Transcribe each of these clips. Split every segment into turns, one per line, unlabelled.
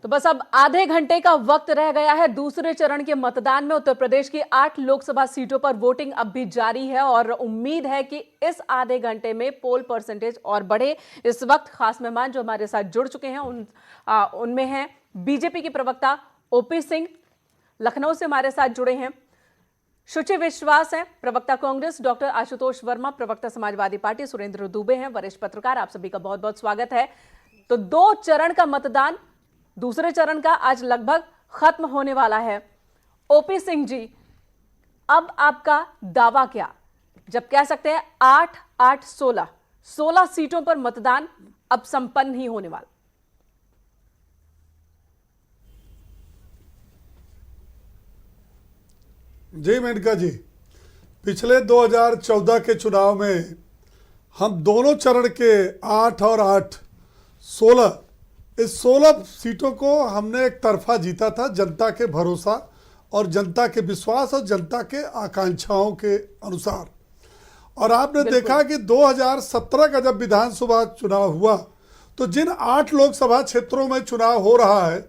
तो बस अब आधे घंटे का वक्त रह गया है दूसरे चरण के मतदान में। उत्तर प्रदेश की 8 लोकसभा सीटों पर वोटिंग अब भी जारी है और उम्मीद है कि इस आधे घंटे में पोल परसेंटेज और बढ़े। इस वक्त खास मेहमान जो हमारे साथ जुड़ चुके हैं उनमें हैं बीजेपी के प्रवक्ता ओपी सिंह, लखनऊ से हमारे साथ जुड़े हैं शुचि विश्वास हैं, प्रवक्ता कांग्रेस डॉक्टर आशुतोष वर्मा, प्रवक्ता समाजवादी पार्टी सुरेंद्र दुबे हैं, वरिष्ठ पत्रकार। आप सभी का बहुत बहुत स्वागत है। तो 2 चरण का मतदान, दूसरे चरण का आज लगभग खत्म होने वाला है। ओपी सिंह जी, अब आपका दावा क्या, जब कह सकते हैं 8, 8, 16 सीटों पर मतदान अब संपन्न ही होने वाला?
जी मेनका जी, पिछले 2014 के चुनाव में हम दोनों चरण के 8 और 8, 16 इस 16 सीटों को हमने एक तरफा जीता था, जनता के भरोसा और जनता के विश्वास और जनता के आकांक्षाओं के अनुसार। और आपने देखा कि 2017 का जब विधानसभा चुनाव हुआ तो जिन 8 लोकसभा क्षेत्रों में चुनाव हो रहा है,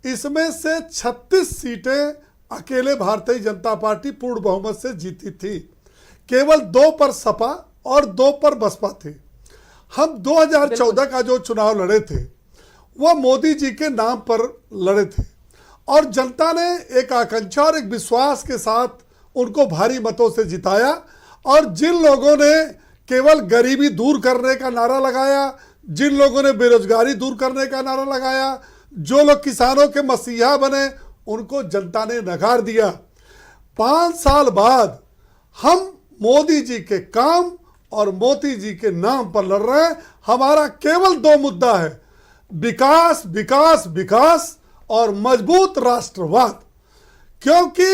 इसमें से 36 सीटें अकेले भारतीय जनता पार्टी पूर्ण बहुमत से जीती थी। केवल 2 पर सपा और 2 पर बसपा थे। हम 2014 का जो चुनाव लड़े थे वह मोदी जी के नाम पर लड़े थे और जनता ने एक आकांक्षा और एक विश्वास के साथ उनको भारी मतों से जिताया। और जिन लोगों ने केवल गरीबी दूर करने का नारा लगाया, जिन लोगों ने बेरोजगारी दूर करने का नारा लगाया, जो लोग किसानों के मसीहा बने, उनको जनता ने नकार दिया। 5 साल बाद हम मोदी जी के काम और मोदी जी के नाम पर लड़ रहे हैं। हमारा केवल 2 मुद्दा है, विकास विकास विकास और मजबूत राष्ट्रवाद। क्योंकि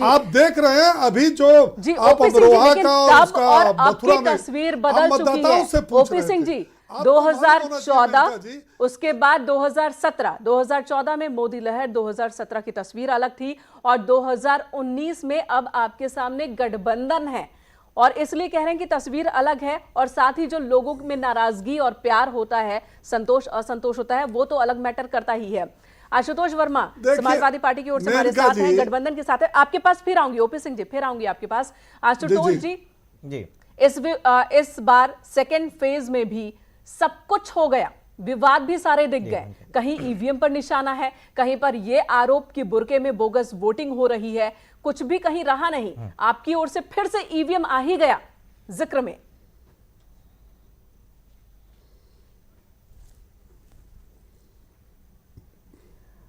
आप देख रहे हैं अभी जो आप अमरोहा का और उसका मथुरा में
तस्वीर बदल चुकी है। ओपी सिंह जी, 2014 उसके बाद 2014 में मोदी लहर, 2017 की तस्वीर अलग थी और 2019 में अब आपके सामने गठबंधन है और इसलिए कह रहे हैं कि तस्वीर अलग है। और साथ ही जो लोगों में नाराजगी और प्यार होता है, संतोष असंतोष होता है, वो तो अलग मैटर करता ही है। आशुतोष वर्मा समाजवादी पार्टी की ओर से हमारे साथ हैं, गठबंधन के साथ है। आपके पास फिर आऊंगी ओपी सिंह जी, फिर आऊंगी आपके पास। आशुतोष जी, इस बार सेकेंड फेज में भी सब कुछ हो गया, विवाद भी सारे दिख गए। कहीं ईवीएम पर निशाना है, कहीं पर यह आरोप कि बुरके में बोगस वोटिंग हो रही है, कुछ भी कहीं रहा नहीं। आपकी ओर से फिर से ईवीएम आ ही गया जिक्र में।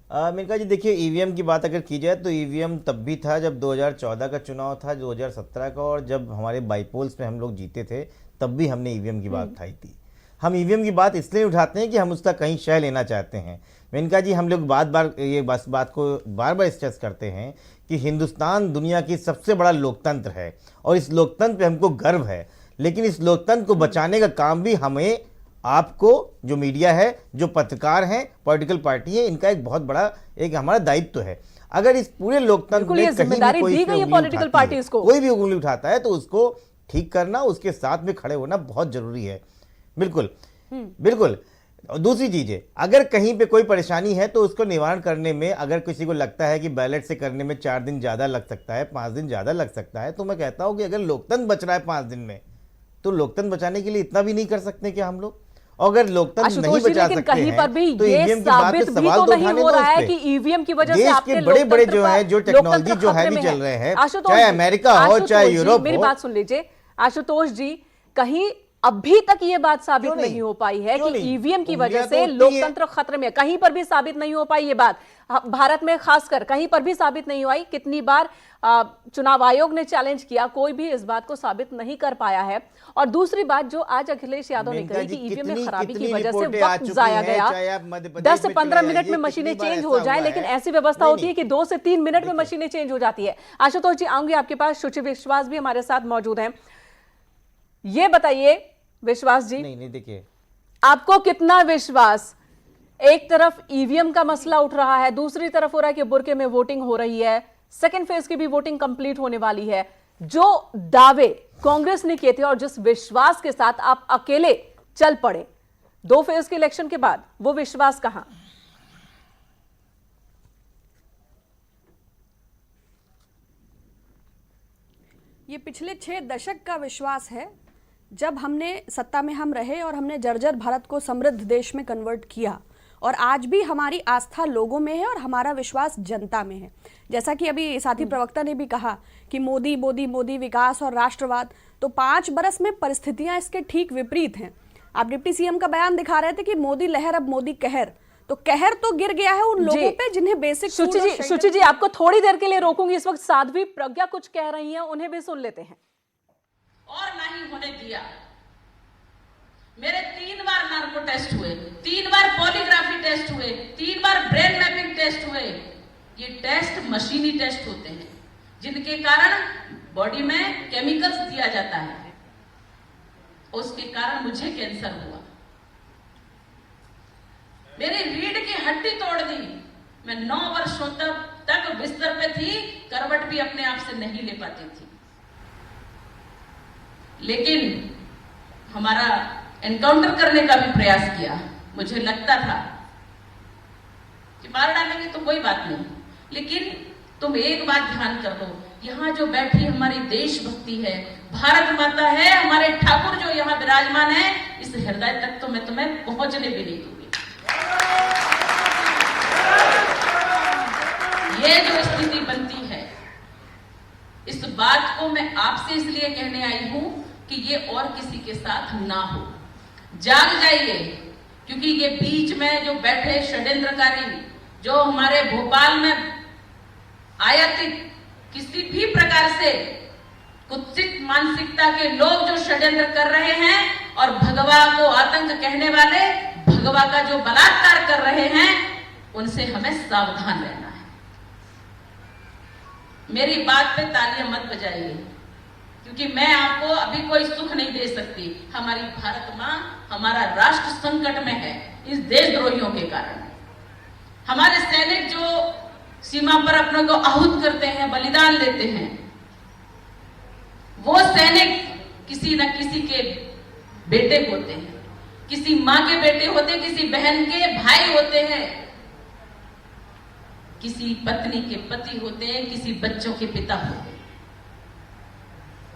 मेनका जी, देखिए, ईवीएम की बात अगर की जाए तो ईवीएम तब भी था जब 2014 का चुनाव था, 2017 का, और जब हमारे बाईपोल्स में हम लोग जीते थे तब भी हमने ईवीएम की बात उठाई थी। हम ईवीएम की बात इसलिए उठाते हैं कि हम उसका कहीं शय लेना चाहते हैं। मेनका जी, हम लोग बात को बार बार स्ट्रेस करते हैं कि हिंदुस्तान दुनिया की सबसे बड़ा लोकतंत्र है और इस लोकतंत्र पे हमको गर्व है, लेकिन इस लोकतंत्र को बचाने का काम भी हमें, आपको, जो मीडिया है, जो पत्रकार हैं, पॉलिटिकल पार्टी है, इनका एक बहुत बड़ा एक हमारा दायित्व है। अगर इस पूरे लोकतंत्र में कहीं कोई भी उंगली उठाता है तो उसको ठीक करना, उसके साथ में खड़े होना बहुत जरूरी है। बिल्कुल बिल्कुल। दूसरी चीज है, अगर कहीं पे कोई परेशानी है तो उसको निवारण करने में, अगर किसी को लगता है कि बैलेट से करने में 4 दिन ज्यादा लग सकता है, 5 दिन ज्यादा लग सकता है, तो मैं कहता हूं कि अगर लोकतंत्र बच रहा है 5 दिन में, तो लोकतंत्र बचाने के लिए इतना भी नहीं कर सकते क्या हम लोग? अगर लोकतंत्र नहीं बचा सकते
कहीं पर भी
तो ईवीएम की बात पे सवाल तो उठाने दो।
कि ईवीएम की वजह से आपके
बड़े बड़े जो है, जो टेक्नोलॉजी जो है भी चल रहे हैं, चाहे अमेरिका हो चाहे यूरोप हो।
मेरी बात सुन लीजिए आशुतोष जी, कहीं अभी तक ये बात साबित नहीं हो पाई है कि ईवीएम की वजह से लोकतंत्र खतरे में, कहीं पर भी साबित नहीं हो पाई ये बात। भारत में खासकर कहीं पर भी साबित नहीं हुई। कितनी बार चुनाव आयोग ने चैलेंज किया, कोई भी इस बात को साबित नहीं कर पाया है। और दूसरी बात जो आज अखिलेश यादव ने कही कि ईवीएम में खराबी की वजह से वक्त जाया गया, 10 से 15 मिनट में मशीनें चेंज हो जाए, लेकिन ऐसी व्यवस्था होती है कि 2 से 3 मिनट में मशीनें चेंज हो जाती है। आशुतोष जी, आऊंगी आपके पास। शुचि विश्वास भी हमारे साथ मौजूद हैं। ये बताइए विश्वास जी,
नहीं देखिए,
आपको कितना विश्वास, एक तरफ ईवीएम का मसला उठ रहा है, दूसरी तरफ हो रहा है कि बुरके में वोटिंग हो रही है, सेकेंड फेज की भी वोटिंग कंप्लीट होने वाली है, जो दावे कांग्रेस ने किए थे और जिस विश्वास के साथ आप अकेले चल पड़े 2 फेज के इलेक्शन के बाद, वो विश्वास कहां?
ये पिछले 6 दशक का विश्वास है, जब हमने सत्ता में हम रहे और हमने जर्जर भारत को समृद्ध देश में कन्वर्ट किया, और आज भी हमारी आस्था लोगों में है और हमारा विश्वास जनता में है। जैसा कि अभी साथी प्रवक्ता ने भी कहा कि मोदी मोदी मोदी, विकास और राष्ट्रवाद, तो 5 बरस में परिस्थितियां इसके ठीक विपरीत हैं। आप डिप्टी सीएम का बयान दिखा रहे थे कि मोदी लहर अब मोदी कहर, तो कहर तो गिर गया है उन लोगों पे जिन्हें बेसिक।
शुचि जी आपको थोड़ी देर के लिए रोकूंगी, इस वक्त साध्वी प्रज्ञा कुछ कह रही हैं, उन्हें भी सुन लेते हैं।
और नहीं होने दिया। मेरे 3 बार नार्को टेस्ट हुए, 3 बार पॉलीग्राफी टेस्ट हुए, 3 बार ब्रेन मैपिंग टेस्ट हुए। ये टेस्ट मशीनी टेस्ट होते हैं जिनके कारण बॉडी में केमिकल्स दिया जाता है, उसके कारण मुझे कैंसर हुआ। मेरी रीढ़ की हड्डी तोड़ दी। मैं 9 वर्षों तक बिस्तर पे थी, करवट भी अपने आप से नहीं ले पाती थी। लेकिन हमारा एनकाउंटर करने का भी प्रयास किया। मुझे लगता था कि मार डालेंगे तो कोई बात नहीं, लेकिन तुम एक बात ध्यान कर लो, यहाँ जो बैठी हमारी देशभक्ति है, भारत माता है, हमारे ठाकुर जो यहाँ विराजमान है, इस हृदय तक तो मैं तुम्हें पहुंचने भी नहीं दूंगी। ये जो स्थिति बनती है, इस बात को मैं आपसे इसलिए कहने आई हूं कि ये और किसी के साथ ना हो। जाग जाइए, क्योंकि ये बीच में जो बैठे षड्यंत्रकारी, जो हमारे भोपाल में आयातित किसी भी प्रकार से कुत्सित मानसिकता के लोग जो षड्यंत्र कर रहे हैं और भगवा को आतंक कहने वाले भगवा का जो बलात्कार कर रहे हैं, उनसे हमें सावधान रहना है। मेरी बात पे तालियां मत बजाइए, क्योंकि मैं आपको अभी कोई सुख नहीं दे सकती। हमारी भारत मां, हमारा राष्ट्र संकट में है इस देशद्रोहियों के कारण। हमारे सैनिक जो सीमा पर अपनों को आहूत करते हैं, बलिदान लेते हैं, वो सैनिक किसी न किसी के बेटे होते हैं, किसी मां के बेटे होते हैं, किसी बहन के भाई होते हैं, किसी पत्नी के पति होते हैं, किसी बच्चों के पिता होते हैं।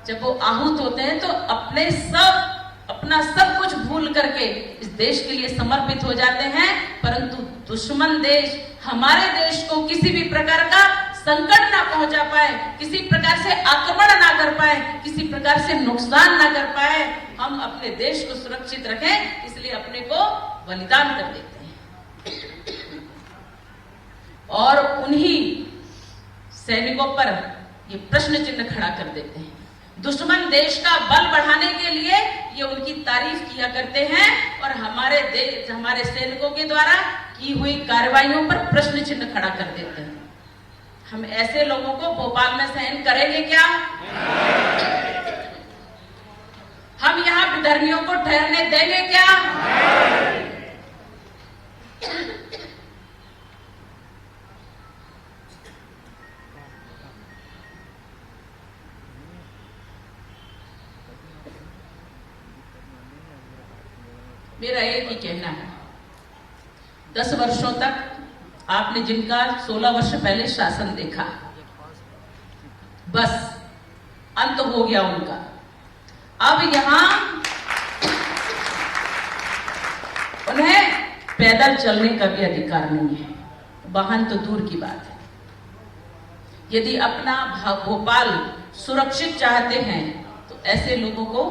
जब वो आहूत होते हैं तो अपना सब कुछ भूल करके इस देश के लिए समर्पित हो जाते हैं, परंतु दुश्मन देश हमारे देश को किसी भी प्रकार का संकट ना पहुंचा पाए, किसी प्रकार से आक्रमण ना कर पाए, किसी प्रकार से नुकसान ना कर पाए, हम अपने देश को सुरक्षित रखें, इसलिए अपने को बलिदान कर देते हैं। और उन्हीं सैनिकों पर ये प्रश्न चिन्ह खड़ा कर देते हैं। दुश्मन देश का बल बढ़ाने के लिए ये उनकी तारीफ किया करते हैं और हमारे सैनिकों के द्वारा की हुई कार्रवाइयों पर प्रश्न चिन्ह खड़ा कर देते हैं। हम ऐसे लोगों को भोपाल में सहन करेंगे क्या? हम यहाँ विधर्मियों को ठहरने देंगे क्या? मेरा एक ही कहना है, 10 वर्षों तक आपने जिनका 16 वर्ष पहले शासन देखा, बस अंत हो गया उनका। अब यहां उन्हें पैदल चलने का भी अधिकार नहीं है, वाहन तो दूर की बात है। यदि अपना भोपाल सुरक्षित चाहते हैं तो ऐसे लोगों को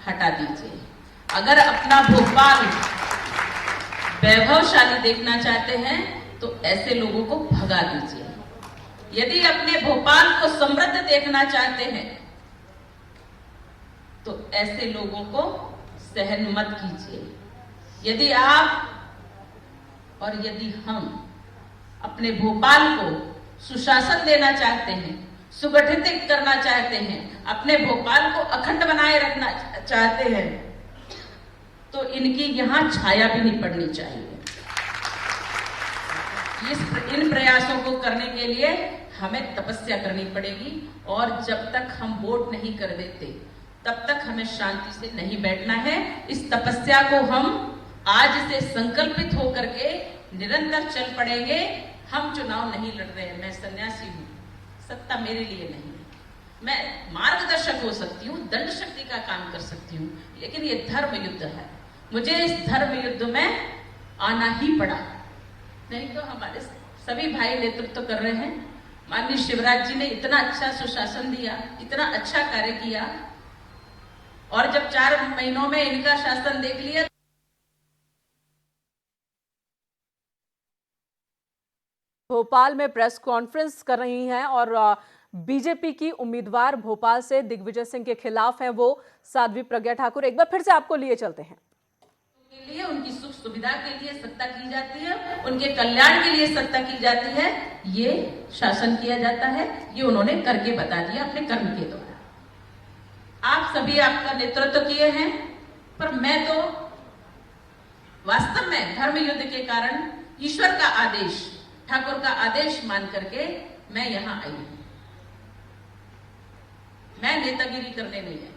हटा दीजिए। अगर अपना भोपाल वैभवशाली देखना चाहते हैं तो ऐसे लोगों को भगा दीजिए। यदि अपने भोपाल को समृद्ध देखना चाहते हैं तो ऐसे लोगों को सहन मत कीजिए। यदि आप और यदि हम अपने भोपाल को सुशासन देना चाहते हैं, सुगठित करना चाहते हैं, अपने भोपाल को अखंड बनाए रखना चाहते हैं, तो इनकी यहां छाया भी नहीं पड़नी चाहिए। इन प्रयासों को करने के लिए हमें तपस्या करनी पड़ेगी और जब तक हम वोट नहीं कर देते तब तक हमें शांति से नहीं बैठना है। इस तपस्या को हम आज से संकल्पित होकर के निरंतर चल पड़ेंगे। हम चुनाव नहीं लड़ रहे हैं, मैं सन्यासी हूं, सत्ता मेरे लिए नहीं है। मैं मार्गदर्शक हो सकती हूँ, दंड शक्ति का काम कर सकती हूँ, लेकिन ये धर्म युद्ध है, मुझे इस धर्म युद्ध में आना ही पड़ा। नहीं तो हमारे सभी भाई नेतृत्व कर रहे हैं। माननीय शिवराज जी ने इतना अच्छा सुशासन दिया, इतना अच्छा कार्य किया, और जब 4 महीनों में इनका शासन देख लिया।
भोपाल में प्रेस कॉन्फ्रेंस कर रही हैं और बीजेपी की उम्मीदवार भोपाल से दिग्विजय सिंह के खिलाफ हैं वो साध्वी प्रज्ञा ठाकुर। एक बार फिर से आपको लिए चलते हैं।
के लिए, उनकी सुख सुविधा के लिए सत्ता की जाती है, उनके कल्याण के लिए सत्ता की जाती है, ये शासन किया जाता है। ये उन्होंने करके बता दिया अपने कर्म के द्वारा। आप सभी आपका नेतृत्व किए हैं, पर मैं तो वास्तव में धर्म युद्ध के कारण ईश्वर का आदेश, ठाकुर का आदेश मान करके मैं यहां आई हूं। मैं नेतागिरी करने नहीं आई।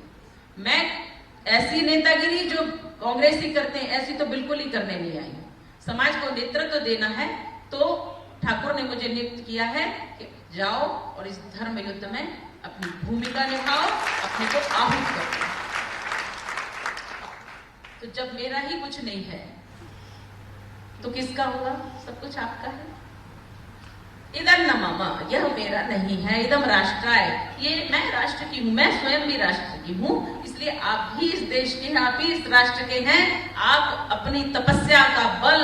मैं ऐसी नेतागिरी जो कांग्रेसी करते हैं ऐसी तो बिल्कुल ही करने नहीं आई। समाज को नेतृत्व देना है तो ठाकुर ने मुझे नियुक्त किया है कि जाओ और इस धर्म युद्ध में अपनी भूमिका निभाओ, अपने को आहूत करो। तो जब मेरा ही कुछ नहीं है तो किसका होगा? सब कुछ आपका है। इदम न मम, यह मेरा नहीं है, इदम राष्ट्राय, ये मैं राष्ट्र की हूं, मैं स्वयं भी राष्ट्र की हूं। इसलिए आप भी इस देश के हैं, आप भी इस राष्ट्र के हैं। आप अपनी तपस्या का बल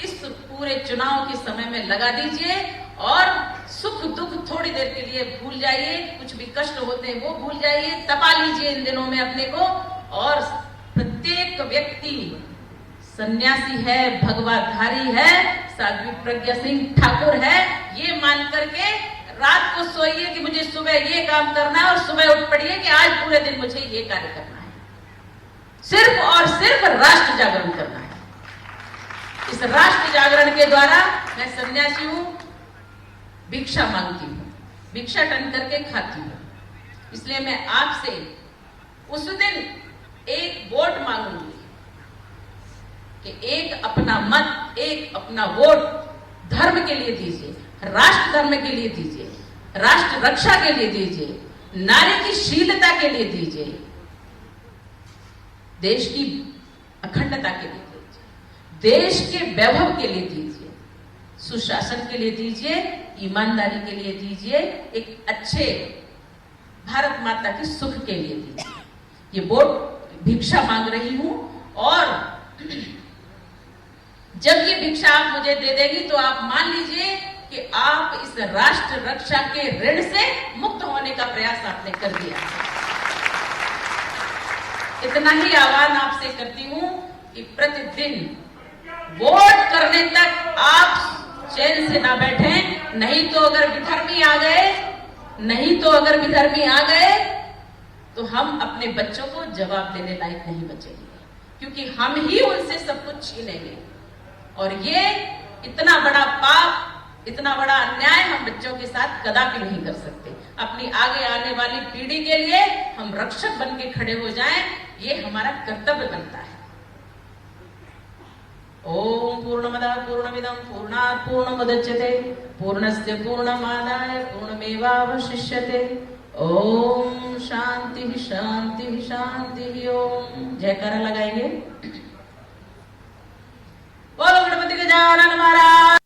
इस पूरे चुनाव के समय में लगा दीजिए और सुख दुख थोड़ी देर के लिए भूल जाइए, कुछ भी कष्ट होते हैं वो भूल जाइए, तपा लीजिए इन दिनों में अपने को। और प्रत्येक व्यक्ति सन्यासी है, भगवाधारी है, साध्वी प्रज्ञा सिंह ठाकुर है, ये मान करके रात को सोइए कि मुझे सुबह ये काम करना है, और सुबह उठ पड़िए कि आज पूरे दिन मुझे ये कार्य करना है। सिर्फ और सिर्फ राष्ट्र जागरण करना है। इस राष्ट्र जागरण के द्वारा मैं सन्यासी हूं, भिक्षा मांगती हूं, भिक्षा टन करके खाती हूं। इसलिए मैं आपसे उस दिन एक वोट मांगूंगी कि एक अपना मत, एक अपना वोट धर्म के लिए दीजिए, राष्ट्र धर्म के लिए दीजिए, राष्ट्र रक्षा के लिए दीजिए, नारी की शीलता के लिए दीजिए, देश की अखंडता के लिए दीजिए, देश के वैभव के लिए दीजिए, सुशासन के लिए दीजिए, ईमानदारी के लिए दीजिए, एक अच्छे भारत माता के सुख के लिए दीजिए। ये वोट भिक्षा मांग रही हूं, और जब ये भिक्षा आप मुझे दे देगी तो आप मान लीजिए कि आप इस राष्ट्र रक्षा के ऋण से मुक्त होने का प्रयास आपने कर दिया। इतना ही आह्वान आपसे करती हूं कि प्रतिदिन वोट करने तक आप चैन से ना बैठें, नहीं तो अगर विधर्मी आ गए तो हम अपने बच्चों को जवाब देने लायक नहीं बचेंगे, क्योंकि हम ही उनसे सब कुछ छीनेंगे। और ये इतना बड़ा पाप, इतना बड़ा अन्याय हम बच्चों के साथ कदापि नहीं कर सकते। अपनी आगे आने वाली पीढ़ी के लिए हम रक्षक बन के खड़े हो जाएं, ये हमारा कर्तव्य बनता है। ओम पूर्णमदः पूर्णमिदं पूर्णात् पूर्णमुदच्यते पूर्णस्य पूर्णमादाय पूर्णमेवावशिष्यते। ओम शांति शांति शांति। ओम जयकारा लगाएंगे। बोलो गणपति गजानन महाराज।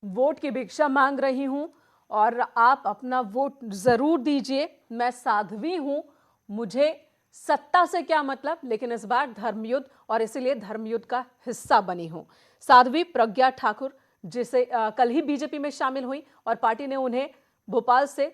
वोट की भिक्षा मांग रही हूं और आप अपना वोट जरूर दीजिए। मैं साध्वी हूं, मुझे सत्ता से क्या मतलब, लेकिन इस बार धर्मयुद्ध, और इसीलिए धर्मयुद्ध का हिस्सा बनी हूं। साध्वी प्रज्ञा ठाकुर, जिसे कल ही बीजेपी में शामिल हुई और पार्टी ने उन्हें भोपाल से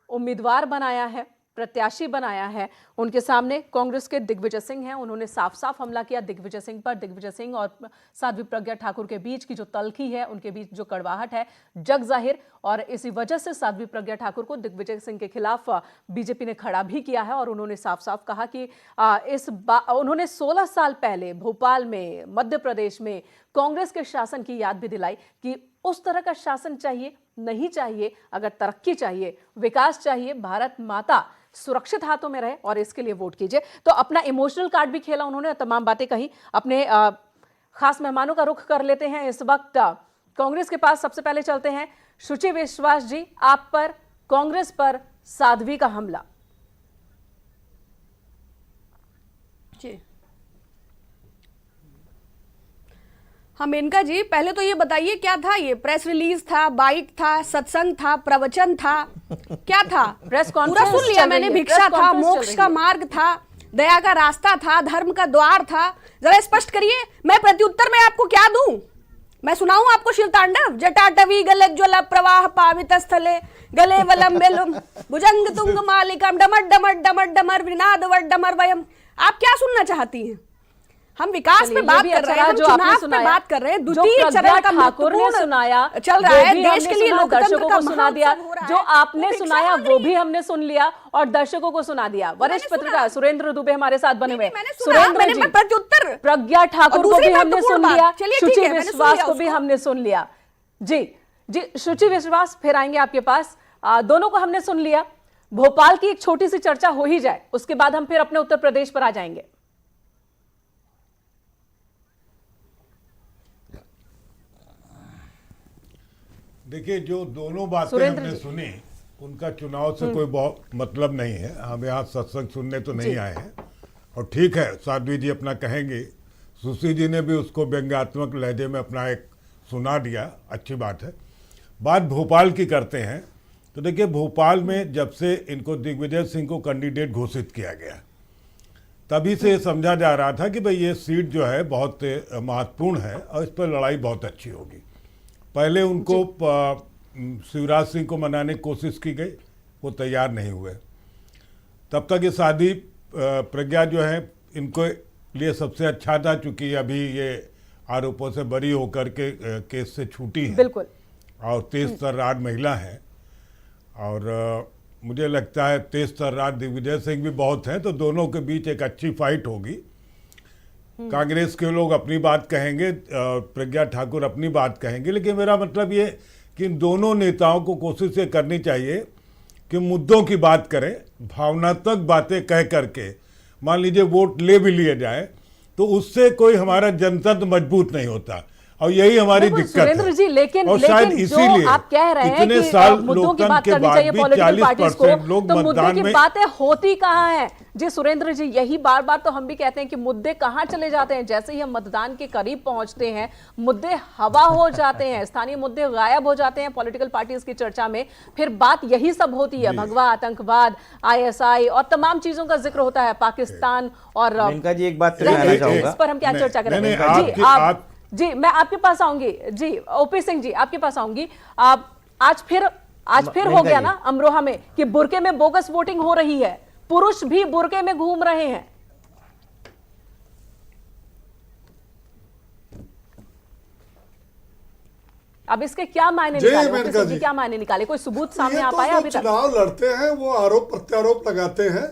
उम्मीदवार बनाया है, प्रत्याशी बनाया है। उनके सामने कांग्रेस के दिग्विजय सिंह हैं। उन्होंने साफ साफ हमला किया दिग्विजय सिंह पर। दिग्विजय सिंह और साध्वी प्रज्ञा ठाकुर के बीच की जो तल्खी है, उनके बीच जो कड़वाहट है, जग जाहिर, और इसी वजह से साध्वी प्रज्ञा ठाकुर को दिग्विजय सिंह के खिलाफ बीजेपी ने खड़ा भी किया है। और उन्होंने साफ साफ कहा कि उन्होंने 16 साल पहले भोपाल में, मध्य प्रदेश में कांग्रेस के शासन की याद भी दिलाई कि उस तरह का शासन चाहिए, नहीं चाहिए। अगर तरक्की चाहिए, विकास चाहिए, भारत माता सुरक्षित हाथों में रहे, और इसके लिए वोट कीजिए। तो अपना इमोशनल कार्ड भी खेला उन्होंने, तमाम बातें कही। अपने खास मेहमानों का रुख कर लेते हैं इस वक्त। कांग्रेस के पास सबसे पहले चलते हैं शुचि विश्वास जी, आप पर कांग्रेस पर साध्वी का हमला।
जी हाँ मेनका जी, पहले तो ये बताइए क्या था, ये प्रेस रिलीज था, बाइट था, सत्संग था, प्रवचन था, क्या था?
प्रेस
पूरा
कॉन्फ्रेंस
सुन लिया
चल
मैंने।
रही है,
भिक्षा
प्रेस
था,
कॉन्फ्रेंस चल
मोक्ष
रही
का
है।
मार्ग था, दया का रास्ता था, धर्म का द्वार था। जरा स्पष्ट करिए, मैं प्रत्युत्तर में आपको क्या दूं? मैं सुनाऊं आपको शिव तांडव? जटाटवी गलज्ज्वल प्रवाह पावित स्थले गले वलम बेलुम भुजंग तुंग मालिकम डमर डमर डमर डमर विनाद डमर वयम। आप क्या सुनना चाहती हैं? हम विकास पे बात कर रहे हैं, हम चुनाव पे बात कर रहे हैं। द्वितीय चरण का
ठाकुर ने सुनाया
चल रहा है, देश के लिए लोकतंत्र का
सुना दिया।
महाउत्सव हो रहा है।
जो आपने
वो
सुनाया
भिक्षा
वो भी हमने सुन लिया और दर्शकों को सुना दिया। वरिष्ठ पत्रकार सुरेंद्र दुबे हमारे साथ बने हुए। सुरेंद्र जी,
प्रत्युत्तर
प्रज्ञा ठाकुर को भी हमने सुन लिया, शुचि विश्वास को भी
उसको।
हमने सुन लिया। जी जी, शुचि विश्वास फिर आएंगे आपके पास। दोनों को हमने सुन लिया। भोपाल की एक छोटी सी चर्चा हो ही जाए, उसके बाद हम फिर अपने उत्तर प्रदेश पर आ जाएंगे।
देखिए, जो दोनों बातें
सुरेंद्र
हमने
जी।
सुनी, उनका चुनाव से कोई बहुत मतलब नहीं है। हम यहाँ सत्संग सुनने तो नहीं आए हैं। और ठीक है, साध्वी जी अपना कहेंगे, सुश्री जी ने भी उसको व्यंग्यात्मक लहजे में अपना एक सुना दिया, अच्छी बात है। बात भोपाल की करते हैं तो देखिए, भोपाल में जब से इनको दिग्विजय सिंह को कैंडिडेट घोषित किया गया, तभी से समझा जा रहा था कि भाई ये सीट जो है बहुत महत्वपूर्ण है और इस पर लड़ाई बहुत अच्छी होगी। पहले उनको शिवराज सिंह को मनाने की कोशिश की गई, वो तैयार नहीं हुए। तब तक ये शादी प्रज्ञा जो है इनको लिए सबसे अच्छा था, चूंकि अभी ये आरोपों से बरी होकर के केस से छूटी है।
बिल्कुल।
और तेज तर्रार महिला है। और मुझे लगता है तेज तर्रार दिग्विजय सिंह भी बहुत हैं, तो दोनों के बीच एक अच्छी फाइट होगी। कांग्रेस के लोग अपनी बात कहेंगे, प्रज्ञा ठाकुर अपनी बात कहेंगे, लेकिन मेरा मतलब ये कि इन दोनों नेताओं को कोशिश ये करनी चाहिए कि मुद्दों की बात करें, भावनात्मक बातें कह करके मान लीजिए वोट ले भी लिए जाए तो उससे कोई हमारा जनतंत्र मजबूत नहीं होता। और यही हमारी दिक्कत है।
सुरेंद्र जी, लेकिन
और शायद
जो
इसीलिए
आप कह रहे हैं
इतने
कि
साल
मुद्दों की बात
लोकतंत्र के
करनी
बाद
चाहिए
भी
पॉलिटिकल पार्टीज को,
40% लोग
तो मुद्दे
मतदान
की
में
बातें होती कहाँ हैं? जी सुरेंद्र जी, यही बार बार तो हम भी कहते हैं कि मुद्दे कहाँ चले जाते हैं। जैसे ही हम मतदान के करीब पहुंचते हैं, मुद्दे हवा हो जाते हैं, स्थानीय मुद्दे गायब हो जाते हैं पॉलिटिकल पार्टीज की चर्चा में। फिर बात यही सब होती है, भगवा आतंकवाद, ISI और तमाम चीजों का जिक्र होता है, पाकिस्तान और
मेनका जी, एक बात तो
नहीं,
कहना
इस
चाहूंगा।
पर हम क्या चर्चा करेंगे?
नहीं,
जी आप जी, मैं आपके पास आऊंगी। जी ओपी सिंह जी, आपके पास आऊंगी। आप आज फिर हो गया ना अमरोहा में कि बुरके में बोगस वोटिंग हो रही है, पुरुष भी बुरके में घूम रहे हैं। अब इसके क्या मायने निकाले? ओपी सिंह जी, क्या मायने निकाले? कोई सबूत सामने आ पाया अभी तक?
चुनाव लड़ते हैं, वो आरोप प्रत्यारोप लगाते हैं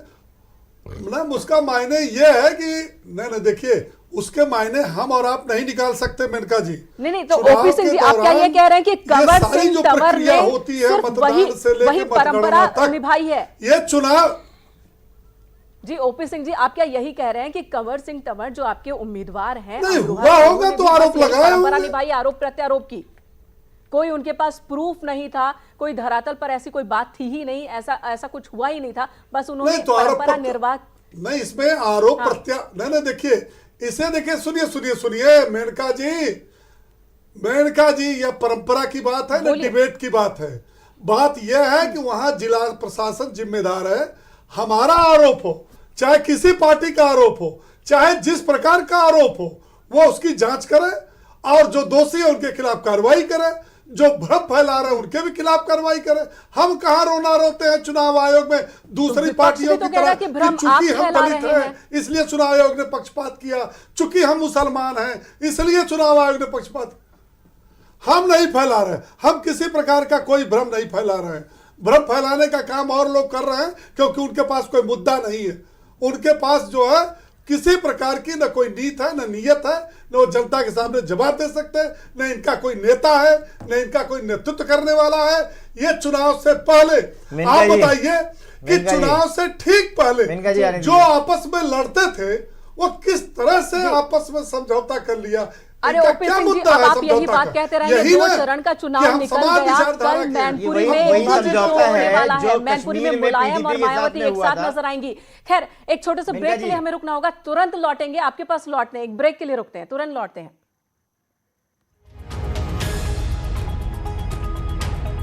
ना, उसका मायने ये है कि नहीं देखिए, उसके मायने हम और आप नहीं निकाल सकते मेनका जी।
नहीं, तो ओपी सिंह जी, आप क्या ये कह रहे हैं कि कंवर सिंह तंवर ने सिर्फ वही परंपरा निभाई है?
ये चुनाव
जी ओपी सिंह जी, आप क्या यही कह रहे हैं कि कंवर सिंह तंवर जो आपके उम्मीदवार हैं,
नहीं हुआ होगा तो आरोप लगाए
परंपरा निभाई, आरोप प्रत्यारोप की? कोई उनके पास प्रूफ नहीं था, कोई धरातल पर ऐसी कोई बात थी ही नहीं, ऐसा कुछ हुआ ही नहीं था, बस उन्होंने परंपरा निर्वाह।
नहीं, इसमें आरोप नहीं, देखिए इसे देखिए, सुनिए मेनका जी, यह परंपरा की बात है ना, डिबेट की बात है। बात यह है कि वहां जिला प्रशासन जिम्मेदार है। हमारा आरोप हो, चाहे किसी पार्टी का आरोप हो, चाहे जिस प्रकार का आरोप हो, वो उसकी जांच करे और जो दोषी है उनके खिलाफ कार्रवाई करे, जो भ्रम फैला रहे हैं उनके भी खिलाफ कार्रवाई करें। हम कहां रोना रोते हैं चुनाव आयोग में दूसरी पार्टियों की तरह कि चूंकि हम दलित हैं इसलिए चुनाव आयोग ने पक्षपात किया, चूंकि हम मुसलमान हैं इसलिए चुनाव आयोग ने पक्षपात। हम नहीं फैला रहे, हम किसी प्रकार का कोई भ्रम नहीं फैला रहे हैं। भ्रम फैलाने का काम और लोग कर रहे हैं क्योंकि उनके पास कोई मुद्दा नहीं है। उनके पास जो है किसी प्रकार की न कोई नीत है, न नीयत है, न वो जनता के सामने जवाब दे सकते हैं, न इनका कोई नेता है, न इनका कोई नेतृत्व करने वाला है। ये चुनाव से पहले आप बताइए कि चुनाव से ठीक पहले जो आपस में लड़ते थे वो किस तरह से आपस में समझौता कर लिया।
अरे
इनका
ओपी
क्या
सिंह जी,
मुद्दा
अब
है
आप यही
समझौता
बात
का?
कहते रहेंगे,
यही
2
ना
चरण का
कि
चुनाव
हम
निकल
समान
गया,
विचारधारा
कल
के-
मैनपुरी
ये
में
वही
बजट
समझौता
होने
है
वाला
जो
है, मैनपुरी में
कश्मीर में
मुलायम और
PDP के साथ
मायावती
में
एक
हुआ
साथ
था।
नजर आएंगी। खैर, एक छोटे से
मेनका
ब्रेक के लिए
जी।
हमें रुकना होगा, तुरंत लौटेंगे, आपके पास लौटने, एक ब्रेक के लिए रुकते हैं, तुरंत लौटते हैं।